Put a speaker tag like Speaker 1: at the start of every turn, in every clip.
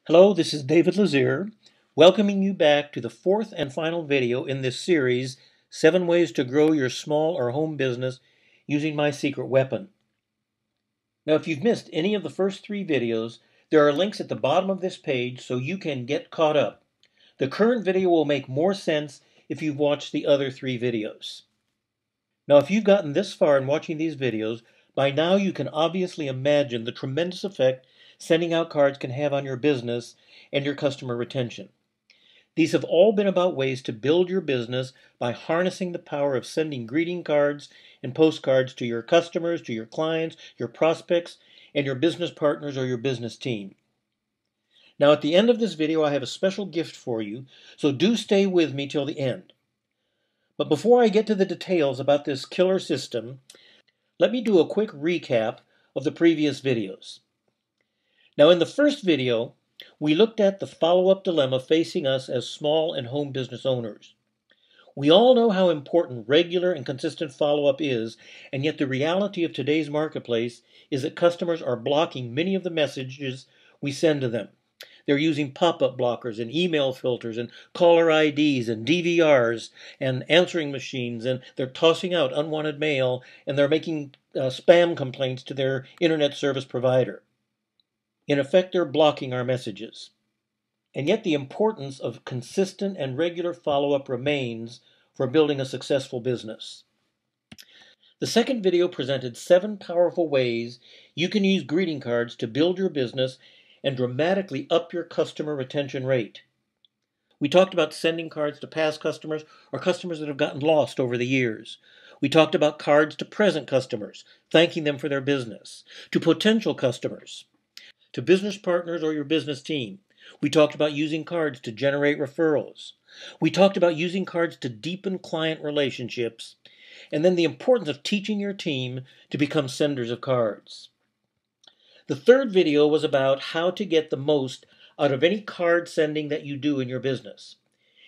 Speaker 1: Hello, this is David Lazier, welcoming you back to the fourth and final video in this series, 7 Ways to Grow Your Small or Home Business Using My Secret Weapon. Now, if you've missed any of the first 3 videos, there are links at the bottom of this page so you can get caught up. The current video will make more sense if you've watched the other 3 videos. Now, if you've gotten this far in watching these videos, by now you can obviously imagine the tremendous effect sending out cards can have on your business and your customer retention. These have all been about ways to build your business by harnessing the power of sending greeting cards and postcards to your customers, to your clients, your prospects, and your business partners or your business team. Now, at the end of this video, I have a special gift for you, so do stay with me till the end. But before I get to the details about this killer system, let me do a quick recap of the previous videos. Now, in the first video, we looked at the follow-up dilemma facing us as small and home business owners. We all know how important regular and consistent follow-up is, and yet the reality of today's marketplace is that customers are blocking many of the messages we send to them. They're using pop-up blockers and email filters and caller IDs and DVRs and answering machines, and they're tossing out unwanted mail, and they're making spam complaints to their internet service provider. In effect, they're blocking our messages. And yet the importance of consistent and regular follow-up remains for building a successful business. The second video presented 7 powerful ways you can use greeting cards to build your business and dramatically up your customer retention rate. We talked about sending cards to past customers or customers that have gotten lost over the years. We talked about cards to present customers, thanking them for their business, to potential customers, to business partners or your business team. We talked about using cards to generate referrals. We talked about using cards to deepen client relationships, and then the importance of teaching your team to become senders of cards. The third video was about how to get the most out of any card sending that you do in your business.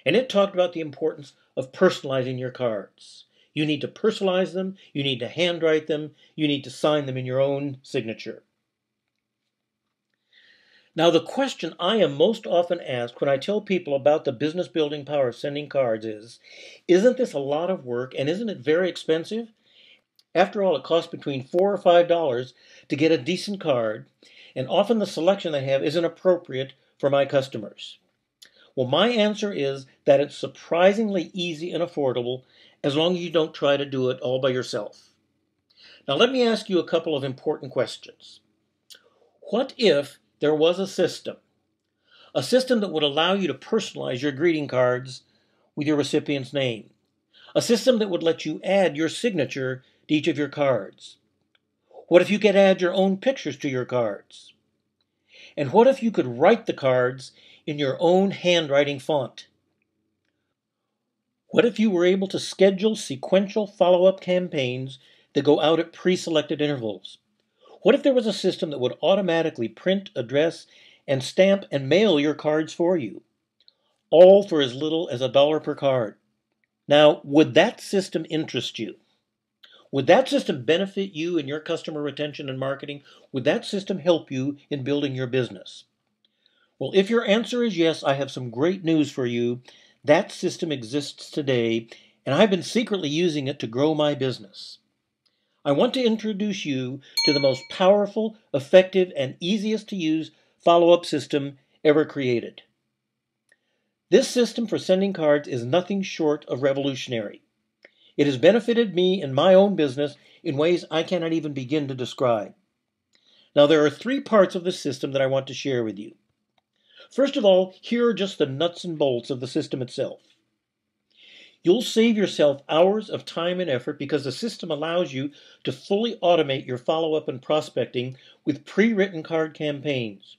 Speaker 1: And it talked about the importance of personalizing your cards. You need to personalize them, you need to handwrite them, you need to sign them in your own signature. Now, the question I am most often asked when I tell people about the business building power of sending cards is, isn't this a lot of work and isn't it very expensive? After all, it costs between $4 or $5 to get a decent card, and often the selection they have isn't appropriate for my customers. Well, my answer is that it's surprisingly easy and affordable as long as you don't try to do it all by yourself. Now, let me ask you a couple of important questions. What if there was a system that would allow you to personalize your greeting cards with your recipient's name? A system that would let you add your signature to each of your cards? What if you could add your own pictures to your cards? And what if you could write the cards in your own handwriting font? What if you were able to schedule sequential follow-up campaigns that go out at pre-selected intervals? What if there was a system that would automatically print, address, and stamp and mail your cards for you, all for as little as $1 per card? Now, would that system interest you? Would that system benefit you in your customer retention and marketing? Would that system help you in building your business? Well, if your answer is yes, I have some great news for you. That system exists today, and I've been secretly using it to grow my business. I want to introduce you to the most powerful, effective, and easiest to use follow-up system ever created. This system for sending cards is nothing short of revolutionary. It has benefited me in my own business in ways I cannot even begin to describe. Now, there are 3 parts of the system that I want to share with you. First of all, here are just the nuts and bolts of the system itself. You'll save yourself hours of time and effort because the system allows you to fully automate your follow-up and prospecting with pre-written card campaigns.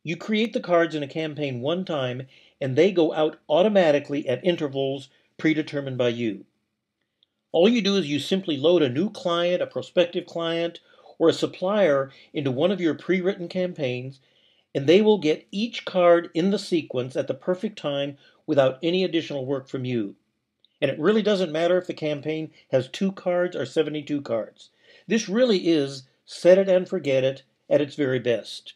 Speaker 1: You create the cards in a campaign one time, and they go out automatically at intervals predetermined by you. All you do is you simply load a new client, a prospective client, or a supplier into one of your pre-written campaigns, and they will get each card in the sequence at the perfect time without any additional work from you. And it really doesn't matter if the campaign has 2 cards or 72 cards. This really is set it and forget it at its very best.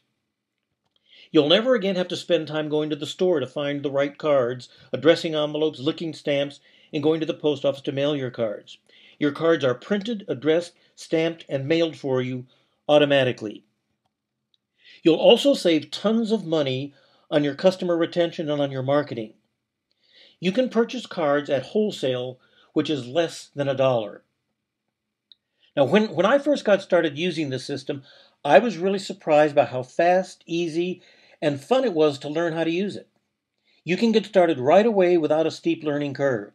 Speaker 1: You'll never again have to spend time going to the store to find the right cards, addressing envelopes, licking stamps, and going to the post office to mail your cards. Your cards are printed, addressed, stamped, and mailed for you automatically. You'll also save tons of money on your customer retention and on your marketing. You can purchase cards at wholesale, which is less than $1. Now, when I first got started using this system, I was really surprised by how fast, easy, and fun it was to learn how to use it. You can get started right away without a steep learning curve.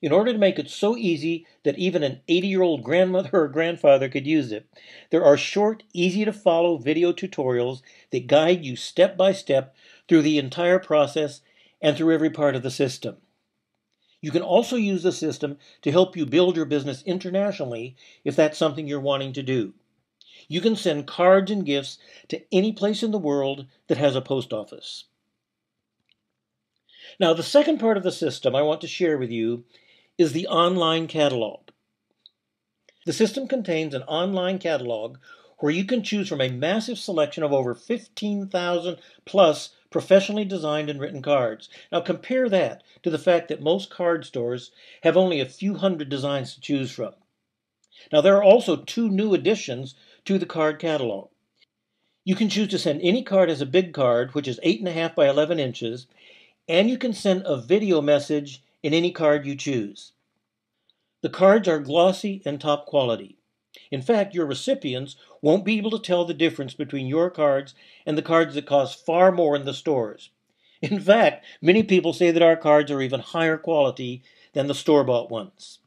Speaker 1: In order to make it so easy that even an 80-year-old grandmother or grandfather could use it, there are short, easy-to-follow video tutorials that guide you step by step through the entire process and through every part of the system. You can also use the system to help you build your business internationally if that's something you're wanting to do. You can send cards and gifts to any place in the world that has a post office. Now, the second part of the system I want to share with you is the online catalog. The system contains an online catalog where you can choose from a massive selection of over 15,000 plus professionally designed and written cards. Now compare that to the fact that most card stores have only a few hundred designs to choose from. Now there are also 2 new additions to the card catalog. You can choose to send any card as a big card, which is 8.5 by 11 inches, and you can send a video message in any card you choose. The cards are glossy and top quality. In fact, your recipients won't be able to tell the difference between your cards and the cards that cost far more in the stores. In fact, many people say that our cards are even higher quality than the store-bought ones.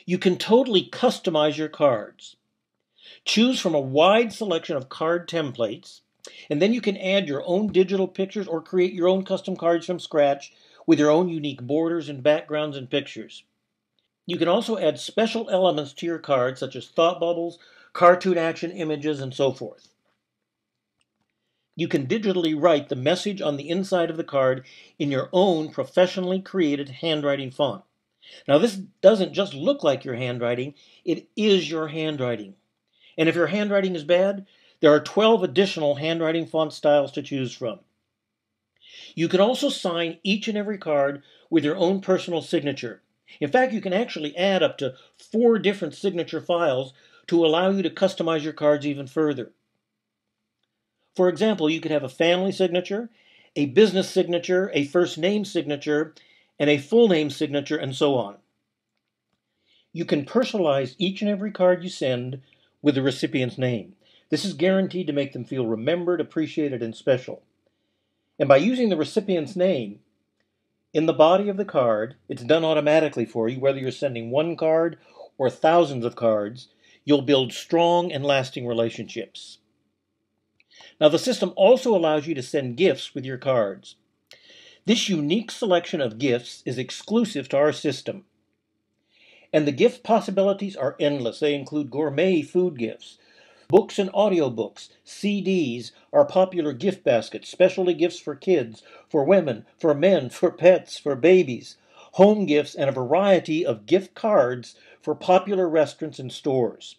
Speaker 1: You can totally customize your cards. Choose from a wide selection of card templates, and then you can add your own digital pictures or create your own custom cards from scratch with your own unique borders and backgrounds and pictures. You can also add special elements to your cards, such as thought bubbles, cartoon action images, and so forth. You can digitally write the message on the inside of the card in your own professionally created handwriting font. Now, this doesn't just look like your handwriting, it is your handwriting. And if your handwriting is bad, there are 12 additional handwriting font styles to choose from. You can also sign each and every card with your own personal signature. In fact, you can actually add up to 4 different signature files to allow you to customize your cards even further. For example, you could have a family signature, a business signature, a first name signature, and a full name signature, and so on. You can personalize each and every card you send with the recipient's name. This is guaranteed to make them feel remembered, appreciated, and special. And by using the recipient's name in the body of the card, it's done automatically for you, whether you're sending 1 card or thousands of cards. You'll build strong and lasting relationships. Now, the system also allows you to send gifts with your cards. This unique selection of gifts is exclusive to our system. And the gift possibilities are endless. They include gourmet food gifts, books and audiobooks, CDs, our popular gift baskets, specialty gifts for kids, for women, for men, for pets, for babies, home gifts, and a variety of gift cards for popular restaurants and stores.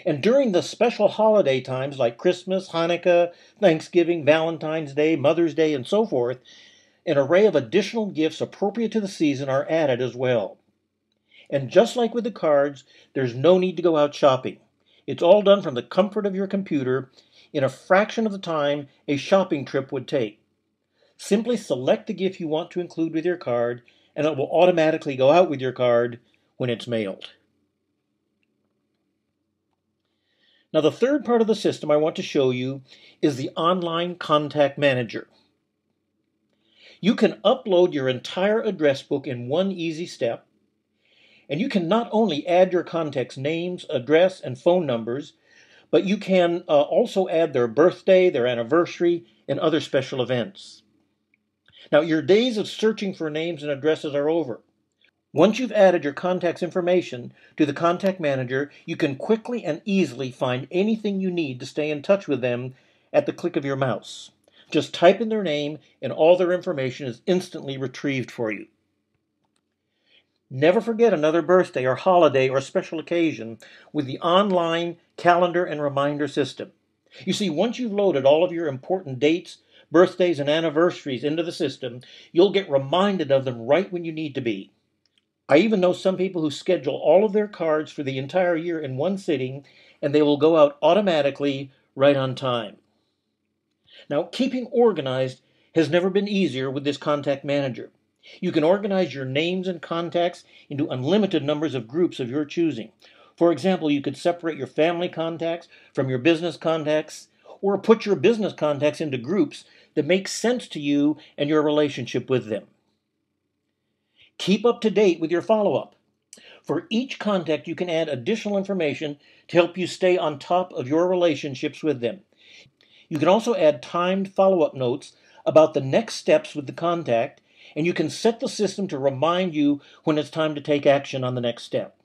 Speaker 1: And during the special holiday times like Christmas, Hanukkah, Thanksgiving, Valentine's Day, Mother's Day, and so forth, an array of additional gifts appropriate to the season are added as well. And just like with the cards, there's no need to go out shopping. It's all done from the comfort of your computer in a fraction of the time a shopping trip would take. Simply select the gift you want to include with your card, and it will automatically go out with your card when it's mailed. Now, the third part of the system I want to show you is the Online Contact Manager. You can upload your entire address book in one easy step, and you can not only add your contacts' names, address, and phone numbers, but you can also add their birthday, their anniversary, and other special events. Now, your days of searching for names and addresses are over. Once you've added your contact's information to the Contact Manager, you can quickly and easily find anything you need to stay in touch with them at the click of your mouse. Just type in their name, and all their information is instantly retrieved for you. Never forget another birthday or holiday or special occasion with the online calendar and reminder system. You see, once you've loaded all of your important dates, birthdays, and anniversaries into the system, you'll get reminded of them right when you need to be. I even know some people who schedule all of their cards for the entire year in one sitting, and they will go out automatically right on time. Now, keeping organized has never been easier with this contact manager. You can organize your names and contacts into unlimited numbers of groups of your choosing. For example, you could separate your family contacts from your business contacts, or put your business contacts into groups that make sense to you and your relationship with them. Keep up to date with your follow-up. For each contact, you can add additional information to help you stay on top of your relationships with them. You can also add timed follow-up notes about the next steps with the contact, and you can set the system to remind you when it's time to take action on the next step.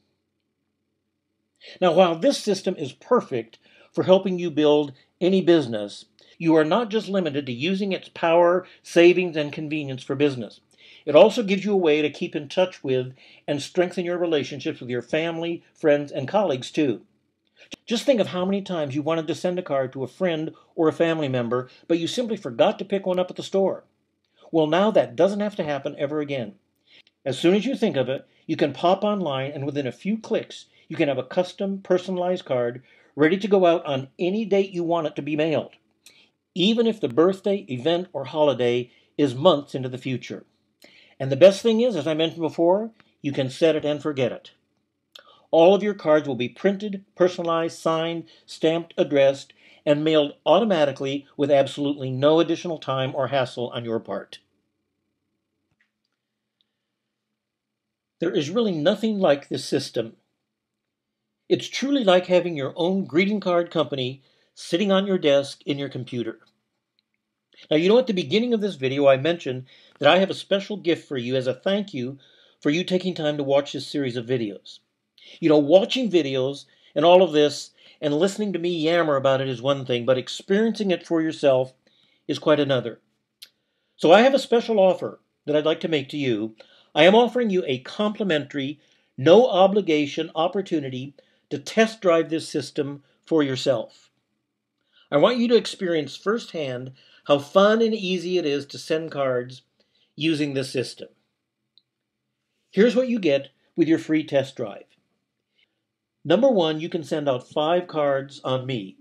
Speaker 1: Now, while this system is perfect for helping you build any business, you are not just limited to using its power, savings, and convenience for business. It also gives you a way to keep in touch with and strengthen your relationships with your family, friends, and colleagues too. Just think of how many times you wanted to send a card to a friend or a family member, but you simply forgot to pick one up at the store. Well, now that doesn't have to happen ever again. As soon as you think of it, you can pop online, and within a few clicks, you can have a custom, personalized card ready to go out on any date you want it to be mailed, even if the birthday, event, or holiday is months into the future. And the best thing is, as I mentioned before, you can set it and forget it. All of your cards will be printed, personalized, signed, stamped, addressed, and mailed automatically with absolutely no additional time or hassle on your part. There is really nothing like this system. It's truly like having your own greeting card company sitting on your desk in your computer. Now, you know, at the beginning of this video, I mentioned that I have a special gift for you as a thank you for you taking time to watch this series of videos. You know, watching videos and all of this and listening to me yammer about it is one thing, but experiencing it for yourself is quite another. So I have a special offer that I'd like to make to you. I am offering you a complimentary, no obligation opportunity to test drive this system for yourself. I want you to experience firsthand how fun and easy it is to send cards using this system. Here's what you get with your free test drive. Number one, you can send out 5 cards on me.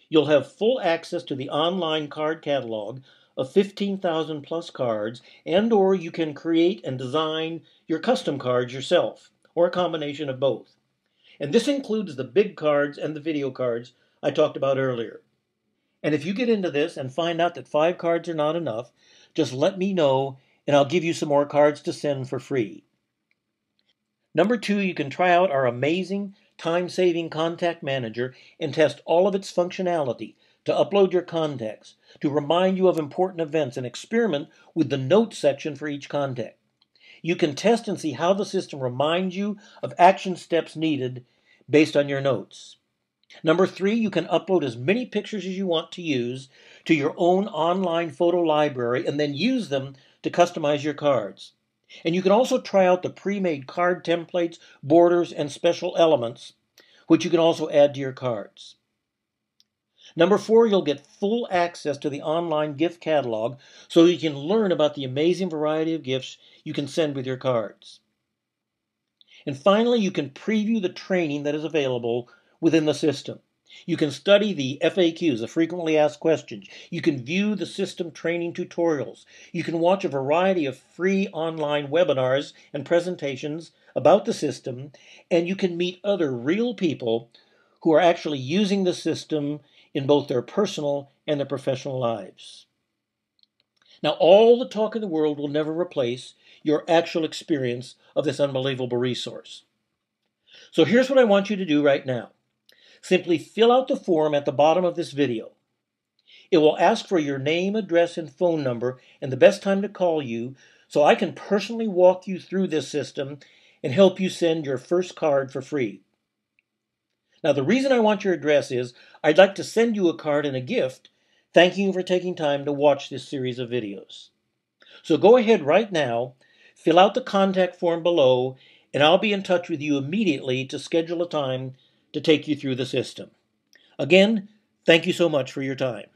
Speaker 1: You'll have full access to the online card catalog of 15,000 plus cards, and/or you can create and design your custom cards yourself, or a combination of both. And this includes the big cards and the video cards I talked about earlier. And if you get into this and find out that 5 cards are not enough, just let me know and I'll give you some more cards to send for free. Number 2, you can try out our amazing time-saving contact manager and test all of its functionality to upload your contacts, to remind you of important events, and experiment with the notes section for each contact. You can test and see how the system reminds you of action steps needed based on your notes. Number 3, you can upload as many pictures as you want to use to your own online photo library and then use them to customize your cards. And you can also try out the pre-made card templates, borders, and special elements, which you can also add to your cards. Number 4, you'll get full access to the online gift catalog so you can learn about the amazing variety of gifts you can send with your cards. And finally, you can preview the training that is available within the system. You can study the FAQs, the frequently asked questions. You can view the system training tutorials. You can watch a variety of free online webinars and presentations about the system, and you can meet other real people who are actually using the system in both their personal and their professional lives. Now, all the talk in the world will never replace your actual experience of this unbelievable resource. So here's what I want you to do right now. Simply fill out the form at the bottom of this video. It will ask for your name, address, and phone number, and the best time to call you, so I can personally walk you through this system and help you send your first card for free. Now, the reason I want your address is I'd like to send you a card and a gift, thanking you for taking time to watch this series of videos. So go ahead right now, fill out the contact form below, and I'll be in touch with you immediately to schedule a time to take you through the system. Again, Thank you so much for your time.